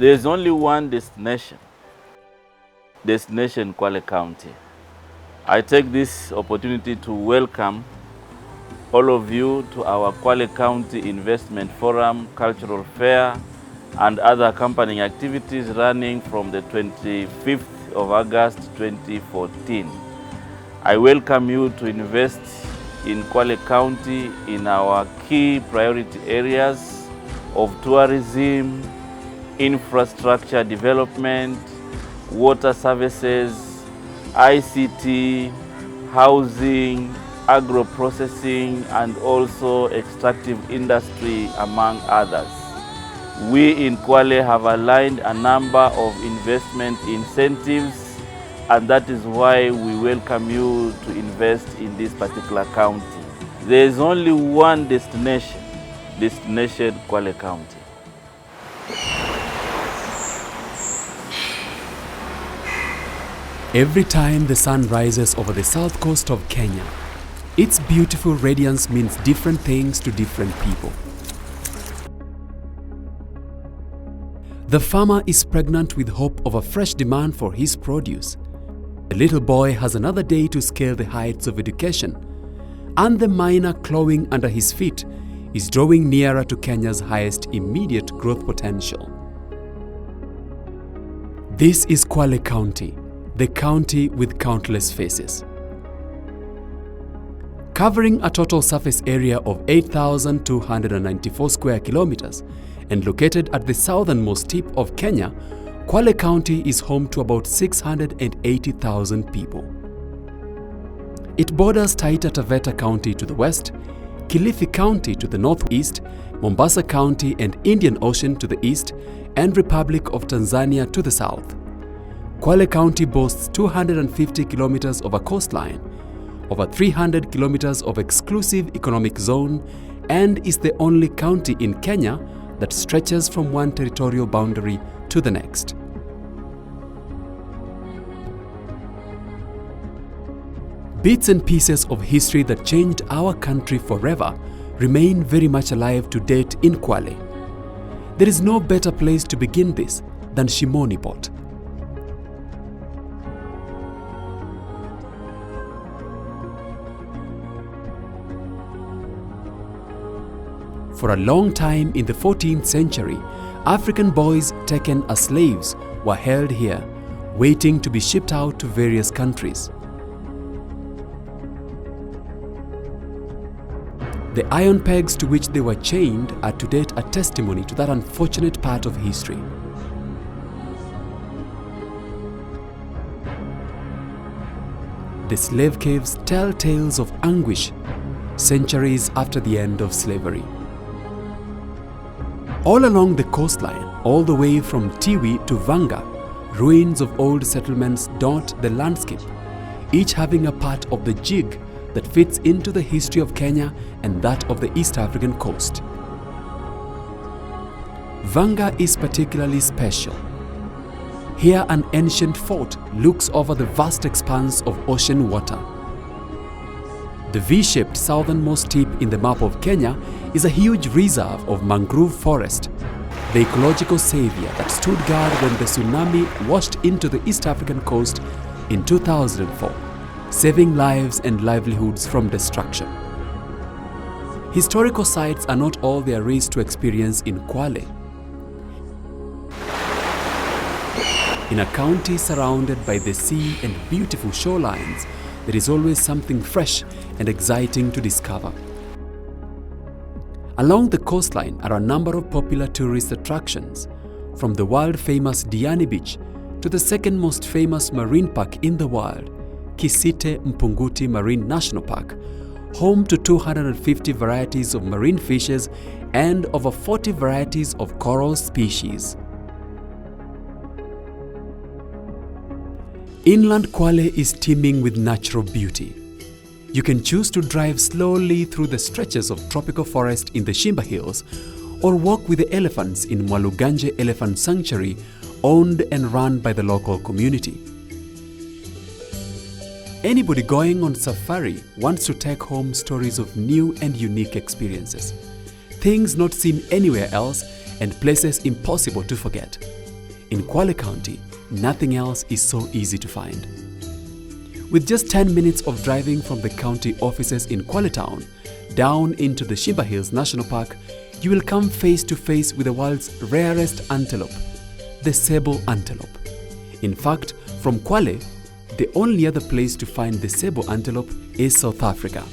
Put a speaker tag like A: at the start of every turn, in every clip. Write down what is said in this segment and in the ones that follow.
A: There is only one destination Kwale County. I take this opportunity to welcome all of you to our Kwale County Investment Forum, Cultural Fair, and other accompanying activities running from the 25th of August 2014. I welcome you to invest in Kwale County in our key priority areas of tourism, infrastructure development, water services, ICT, housing, agro-processing, and also extractive industry, among others. We in Kwale have aligned a number of investment incentives, and that is why we welcome you to invest in this particular county. There is only one destination Kwale County.
B: Every time the sun rises over the south coast of Kenya, its beautiful radiance means different things to different people. The farmer is pregnant with hope of a fresh demand for his produce. The little boy has another day to scale the heights of education, and the miner clawing under his feet is drawing nearer to Kenya's highest immediate growth potential. This is Kwale County, the county with countless faces. Covering a total surface area of 8,294 square kilometers and located at the southernmost tip of Kenya, Kwale County is home to about 680,000 people. It borders Taita Taveta County to the west, Kilifi County to the northeast, Mombasa County and Indian Ocean to the east, and Republic of Tanzania to the south. Kwale County boasts 250 kilometers of a coastline, over 300 kilometers of exclusive economic zone, and is the only county in Kenya that stretches from one territorial boundary to the next. Bits and pieces of history that changed our country forever remain very much alive to date in Kwale. There is no better place to begin this than Shimoni Port. For a long time in the 14th century, African boys taken as slaves were held here, waiting to be shipped out to various countries. The iron pegs to which they were chained are to date a testimony to that unfortunate part of history. The slave caves tell tales of anguish centuries after the end of slavery. All along the coastline, all the way from Tiwi to Vanga, ruins of old settlements dot the landscape, each having a part of the jig that fits into the history of Kenya and that of the East African coast. Vanga is particularly special. Here an ancient fort looks over the vast expanse of ocean water. The V-shaped southernmost tip in the map of Kenya is a huge reserve of mangrove forest, the ecological savior that stood guard when the tsunami washed into the East African coast in 2004, saving lives and livelihoods from destruction. Historical sites are not all there is to experience in Kwale. In a county surrounded by the sea and beautiful shorelines, there is always something fresh and exciting to discover. Along the coastline are a number of popular tourist attractions, from the world-famous Diani Beach to the second most famous marine park in the world, Kisite Mpunguti Marine National Park, home to 250 varieties of marine fishes and over 40 varieties of coral species. Inland Kwale is teeming with natural beauty. You can choose to drive slowly through the stretches of tropical forest in the Shimba Hills or walk with the elephants in Mwaluganje Elephant Sanctuary, owned and run by the local community. Anybody going on safari wants to take home stories of new and unique experiences, things not seen anywhere else and places impossible to forget. In Kwale County, nothing else is so easy to find. With just 10 minutes of driving from the county offices in Kwale Town down into the Shimba Hills National Park, you will come face to face with the world's rarest antelope, the sable antelope. In fact, from Kwale, the only other place to find the sable antelope is South Africa.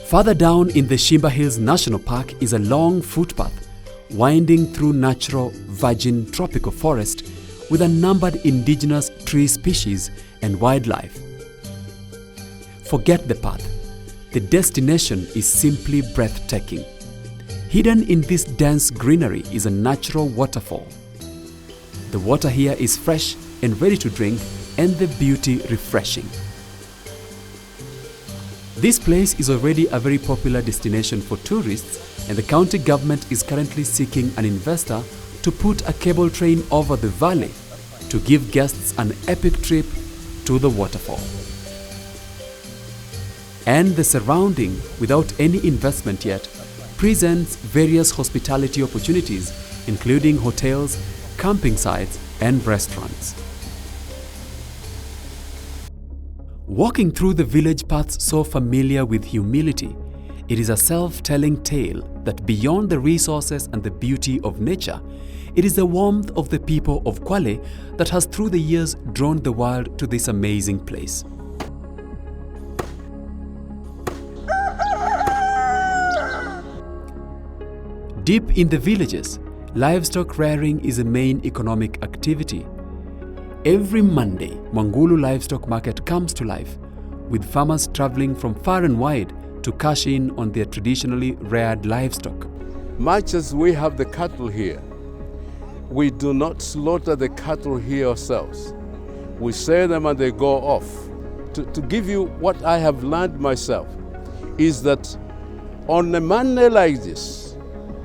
B: Further down in the Shimba Hills National Park is a long footpath winding through natural, virgin tropical forest with unnumbered indigenous tree species and wildlife. Forget the path. The destination is simply breathtaking. Hidden in this dense greenery is a natural waterfall. The water here is fresh and ready to drink, and the beauty refreshing. This place is already a very popular destination for tourists, and the county government is currently seeking an investor to put a cable train over the valley to give guests an epic trip to the waterfall. And the surrounding, without any investment yet, presents various hospitality opportunities, including hotels, camping sites, and restaurants. Walking through the village paths so familiar with humility, it is a self-telling tale that beyond the resources and the beauty of nature, it is the warmth of the people of Kwale that has through the years drawn the world to this amazing place. Deep in the villages, livestock rearing is a main economic activity. Every Monday, Mwangulu Livestock Market comes to life, with farmers traveling from far and wide to cash in on their traditionally reared livestock.
C: Much as we have the cattle here, we do not slaughter the cattle here ourselves. We sell them and they go off. To give you what I have learned myself is that on a Monday like this,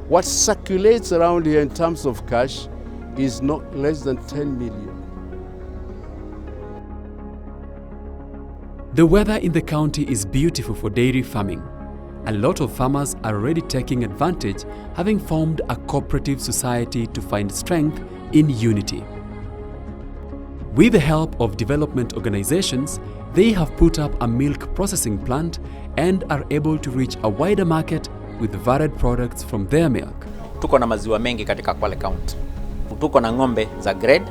C: what circulates around here in terms of cash is not less than 10 million.
B: The weather in the county is beautiful for dairy farming. A lot of farmers are already taking advantage, having formed a cooperative society to find strength in unity. With the help of development organizations, they have put up a milk processing plant and are able to reach a wider market with varied products from their milk.
D: Tuko na maziwa mengi katika Kwale County. Tuko na ng'ombe za grade,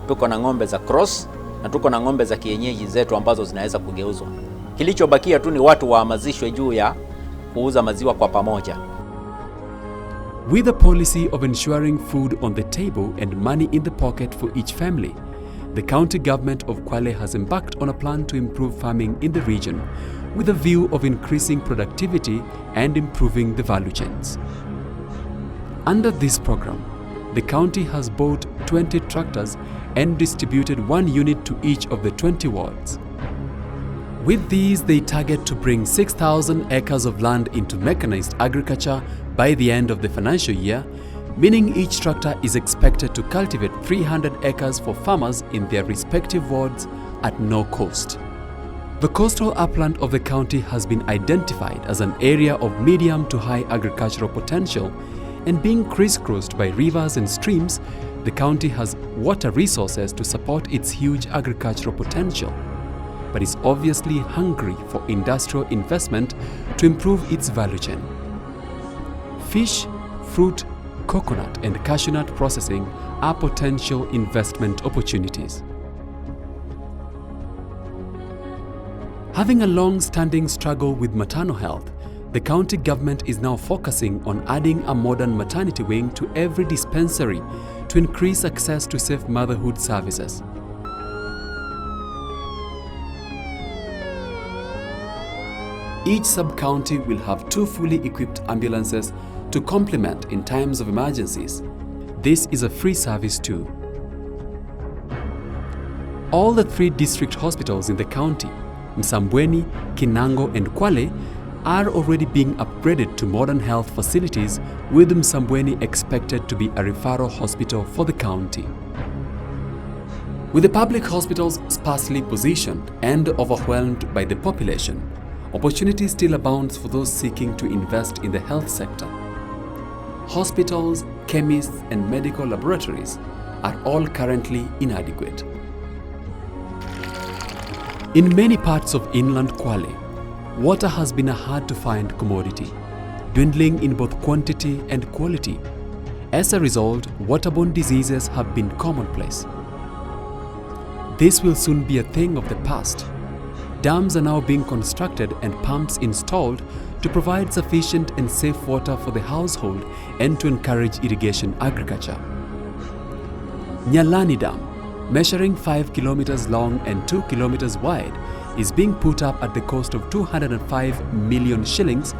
D: tuko na ng'ombe za cross, na tuko na ng'ombe za kienyeji zetu ambazo zinaweza kugeuzwa. Kilichobakia tu ni watu wahamasishwe juu ya kuuza maziwa kwa pamoja.
B: With the policy of ensuring food on the table and money in the pocket for each family, the county government of Kwale has embarked on a plan to improve farming in the region with a view of increasing productivity and improving the value chains. Under this program, the county has bought 20 tractors and distributed 1 unit to each of the 20 wards. With these, they target to bring 6,000 acres of land into mechanized agriculture by the end of the financial year, meaning each tractor is expected to cultivate 300 acres for farmers in their respective wards at no cost. The coastal upland of the county has been identified as an area of medium to high agricultural potential, and being crisscrossed by rivers and streams, the county has water resources to support its huge agricultural potential, but is obviously hungry for industrial investment to improve its value chain. Fish, fruit, coconut and cashew nut processing are potential investment opportunities. Having a long-standing struggle with maternal health, the county government is now focusing on adding a modern maternity wing to every dispensary to increase access to safe motherhood services. Each sub-county will have 2 fully equipped ambulances to complement in times of emergencies. This is a free service too. All the 3 district hospitals in the county, Msambweni, Kinango and Kwale, are already being upgraded to modern health facilities, with Msambweni expected to be a referral hospital for the county. With the public hospitals sparsely positioned and overwhelmed by the population, opportunity still abounds for those seeking to invest in the health sector. Hospitals, chemists, and medical laboratories are all currently inadequate. In many parts of inland Kwale, water has been a hard-to-find commodity, dwindling in both quantity and quality. As a result, waterborne diseases have been commonplace. This will soon be a thing of the past. Dams are now being constructed and pumps installed to provide sufficient and safe water for the household and to encourage irrigation agriculture. Nyalani Dam, measuring 5 kilometers long and 2 kilometers wide, is being put up at the cost of 205 million shillings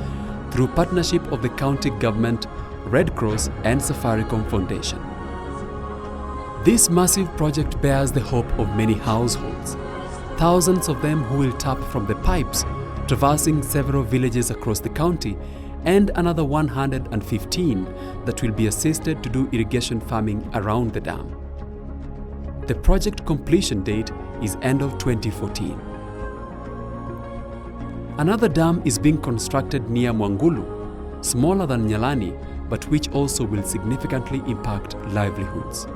B: through partnership of the county government, Red Cross and Safaricom Foundation. This massive project bears the hope of many households, thousands of them who will tap from the pipes, traversing several villages across the county, and another 115 that will be assisted to do irrigation farming around the dam. The project completion date is end of 2014. Another dam is being constructed near Mwangulu, smaller than Nyalani, but which also will significantly impact livelihoods.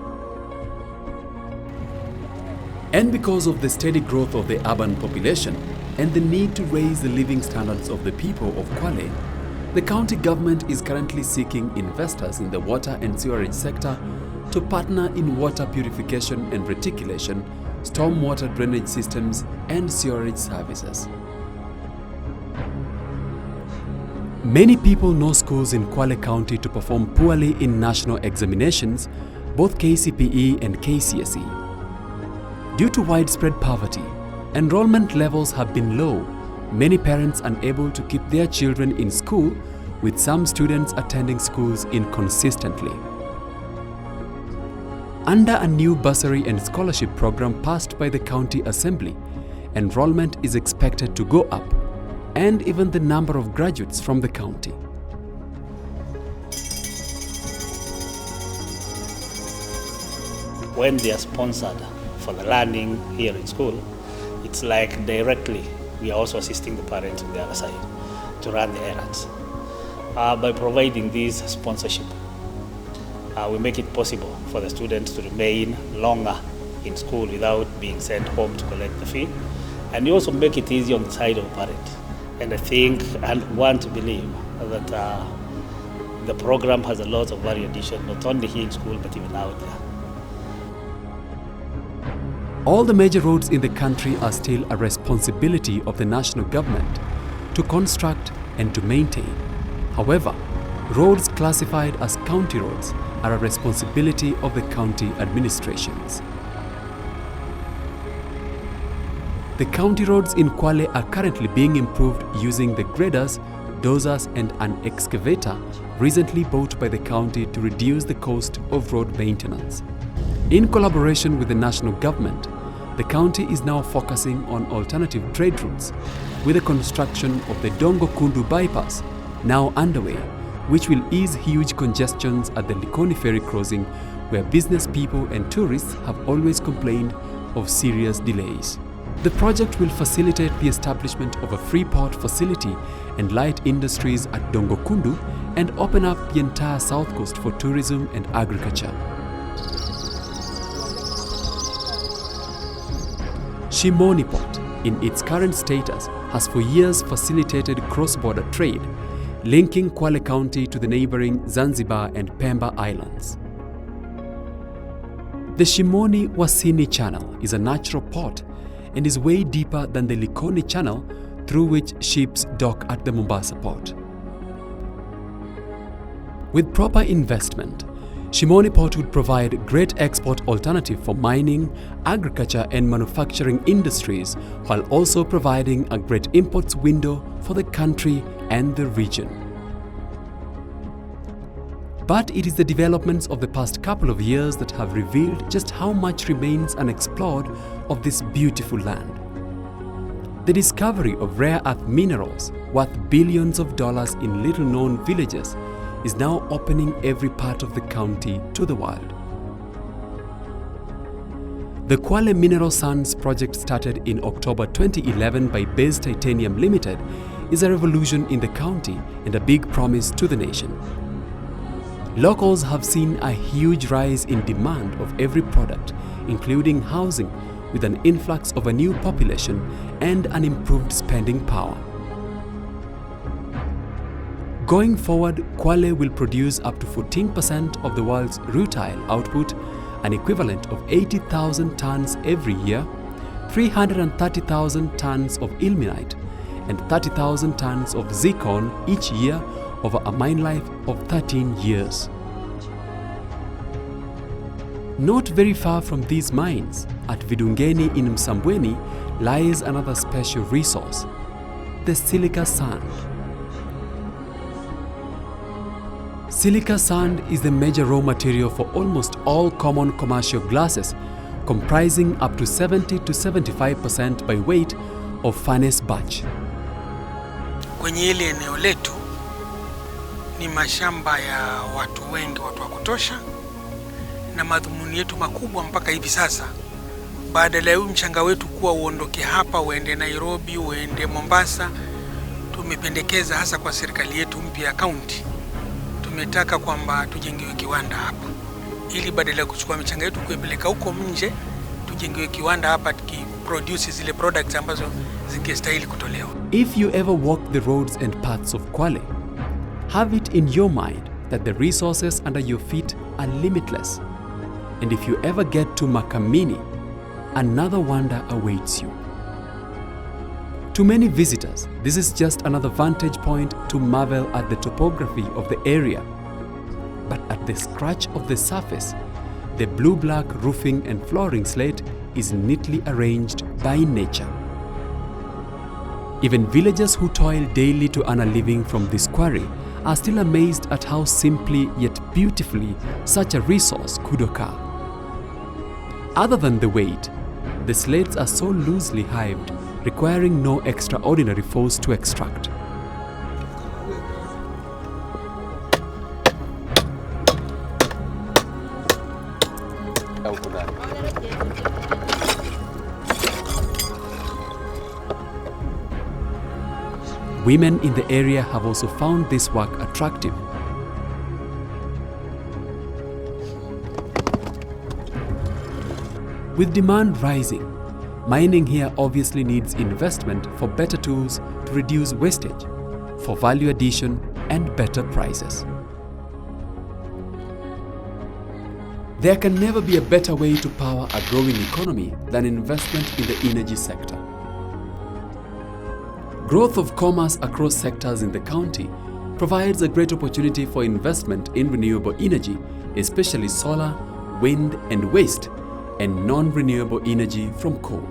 B: And because of the steady growth of the urban population and the need to raise the living standards of the people of Kwale, the county government is currently seeking investors in the water and sewerage sector to partner in water purification and reticulation, stormwater drainage systems, and sewerage services. Many people know schools in Kwale County to perform poorly in national examinations, both KCPE and KCSE. Due to widespread poverty, enrollment levels have been low, many parents unable to keep their children in school, with some students attending schools inconsistently. Under a new bursary and scholarship program passed by the County Assembly, enrollment is expected to go up, and even the number of graduates from the county.
E: When they are sponsored for the learning here in school, it's like directly we are also assisting the parents on the other side to run the errands. By providing this sponsorship, we make it possible for the students to remain longer in school without being sent home to collect the fee. And we also make it easy on the side of the parent. And I think and want to believe that the program has a lot of value addition, not only here in school, but even out there.
B: All the major roads in the country are still a responsibility of the national government to construct and to maintain. However, roads classified as county roads are a responsibility of the county administrations. The county roads in Kwale are currently being improved using the graders, dozers, and an excavator recently bought by the county to reduce the cost of road maintenance. In collaboration with the national government, the county is now focusing on alternative trade routes, with the construction of the Dongo Kundu bypass now underway, which will ease huge congestions at the Likoni ferry crossing, where business people and tourists have always complained of serious delays. The project will facilitate the establishment of a free port facility and light industries at Dongo Kundu and open up the entire south coast for tourism and agriculture. Shimoni Port, in its current status, has for years facilitated cross-border trade, linking Kwale County to the neighboring Zanzibar and Pemba Islands. The Shimoni Wasini Channel is a natural port and is way deeper than the Likoni Channel, through which ships dock at the Mombasa port. With proper investment, Shimoni Port would provide great export alternative for mining, agriculture and manufacturing industries, while also providing a great imports window for the country and the region. But it is the developments of the past couple of years that have revealed just how much remains unexplored of this beautiful land. The discovery of rare earth minerals worth billions of dollars in little-known villages is now opening every part of the county to the world. The Kwale Mineral Sands project, started in October 2011 by Base Titanium Limited, is a revolution in the county and a big promise to the nation. Locals have seen a huge rise in demand of every product, including housing, with an influx of a new population and an improved spending power. Going forward, Kwale will produce up to 14% of the world's rutile output, an equivalent of 80,000 tons every year, 330,000 tons of ilmenite, and 30,000 tons of zircon each year over a mine life of 13 years. Not very far from these mines, at Vidungeni in Msambweni, lies another special resource, the silica sand. Silica sand is the major raw material for almost all common commercial glasses, comprising up to 70 to 75% by weight of furnace batch.
F: Kwenye ile eneo letu ni mashamba ya watu wengi, watu wa kutosha, na madhumuni yetu makubwa mpaka hivi sasa, badala ya mchanga wetu kuwa uondoke hapa uende Nairobi, uende Mombasa, tumependekeza hasa kwa serikali yetu mpya ya county, tumetaka kwamba tujengewe kiwanda hapa, ili badala ya kuchukua mchanga yetu kuipeleka huko nje, tujengewe kiwanda hapa tukiproduce zile products ambazo zingestahili kutolewa.
B: If you ever walk the roads and paths of Kwale, have it in your mind that the resources under your feet are limitless. And if you ever get to Makamini, another wonder awaits you. To many visitors, this is just another vantage point to marvel at the topography of the area. But at the scratch of the surface, the blue-black roofing and flooring slate is neatly arranged by nature. Even villagers who toil daily to earn a living from this quarry are still amazed at how simply yet beautifully such a resource could occur. Other than the weight, the slates are so loosely hived, requiring no extraordinary force to extract. Women in the area have also found this work attractive. With demand rising, mining here obviously needs investment for better tools to reduce wastage, for value addition and better prices. There can never be a better way to power a growing economy than investment in the energy sector. Growth of commerce across sectors in the county provides a great opportunity for investment in renewable energy, especially solar, wind and waste, and non-renewable energy from coal.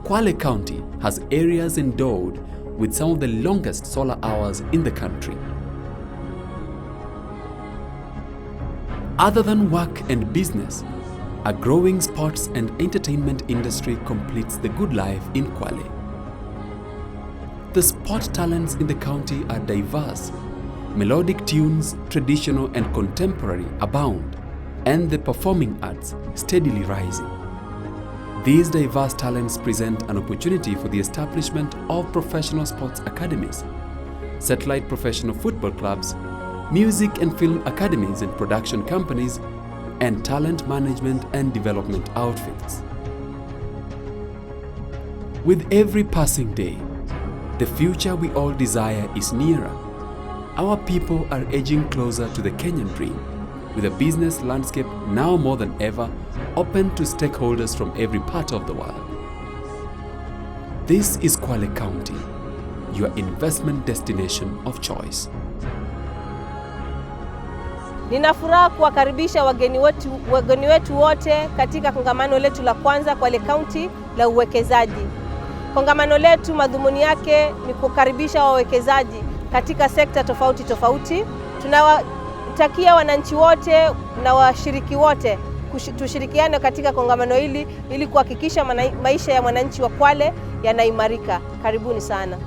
B: Kwale County has areas endowed with some of the longest solar hours in the country. Other than work and business, a growing sports and entertainment industry completes the good life in Kwale. The sport talents in the county are diverse. Melodic tunes, traditional and contemporary abound, and the performing arts steadily rising. These diverse talents present an opportunity for the establishment of professional sports academies, satellite professional football clubs, music and film academies and production companies, and talent management and development outfits. With every passing day, the future we all desire is nearer. Our people are edging closer to the Kenyan dream, with a business landscape now more than ever open to stakeholders from every part of the world. This is Kwale County, your investment destination of choice.
G: Nina furaha kuwakaribisha wageni wetu wote katika kongamano letu la kwanza Kwale County la uwekezaji. Kongamano letu madhumuni yake ni kukaribisha wawekezaji katika sekta tofauti tofauti. Tunawatakia wananchi wote na washiriki wote tushirikiane katika kongamano hili ili kuhakikisha maisha ya mwananchi wa Kwale yanaimarika. Karibuni sana.